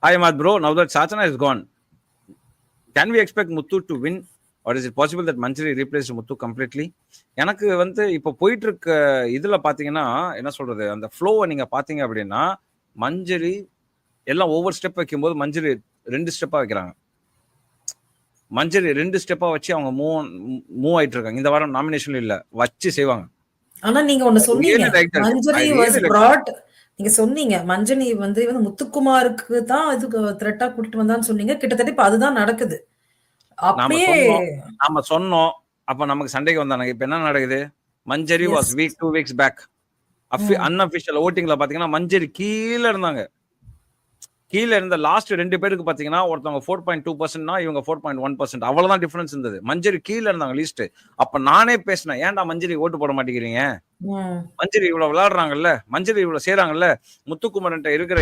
Hi, Ahmad bro. Now that Sachana is gone, can we expect Muthu to win? Or is it possible that Manjari replaced Muthu completely? எனக்கு வந்து இப்போ போயிட்டு இருக்க இதுல பாத்தீங்கன்னா என்ன சொல்றது, அந்த ஃப்ளோவை நீங்க பாத்தீங்க அப்படின்னா மஞ்சரி எல்லாம் ஒவ்வொரு ஸ்டெப் வைக்கும்போது மஞ்சரி 2 ஸ்டெப்பா வைக்கிறாங்க. மஞ்சரி 2 ஸ்டெப்பா வச்சு அவங்க மூவ் ஆயிட்டு இருக்காங்க. இந்த வாரம் நாமினேஷன் இல்ல, வச்சு செய்வாங்க. ஆனா நீங்க ஒண்ணு சொன்னீங்க, மஞ்சரி வாஸ் brought, நீங்க சொன்னீங்க மஞ்சரி வந்து முத்துக்குமாருக்கு தான் இதுக்கு த்ரெட்டா கூட்டிட்டு வந்தான்னு சொன்னீங்க. கிட்டத்தட்ட இப்ப அதுதான் நடக்குது. அப்படியே நாம சொன்னோம். அப்ப நமக்கு சண்டைக்கு வந்தானுங்க. இப்ப என்ன நடக்குது? Manjari was weak 2 weeks back. Unofficial ஓட்டிங்ல பாத்தீங்கன்னா மஞ்சரி கீழே இருந்தாங்க. கீழே இருந்த லாஸ்ட் 2 பேருக்கு பாத்தீங்கன்னா ஒருத்தவங்க 4.2%, இவங்க 4.1%. அவ்வளவுதான் டிஃபரன்ஸ் இருந்தது. மஞ்சரி கீழே இருந்தாங்க லீஸ்ட். அப்ப நானே பேசினேன், ஏன்டா மஞ்சரி ஓட்டு போட மாட்டேங்கிறீங்க? மஞ்சரி இவ்வளவு விளையாடுறாங்கல்ல, மஞ்சரி இவ்வளவு செய்யறாங்கல்ல, முத்துக்குமரன் இருக்கிற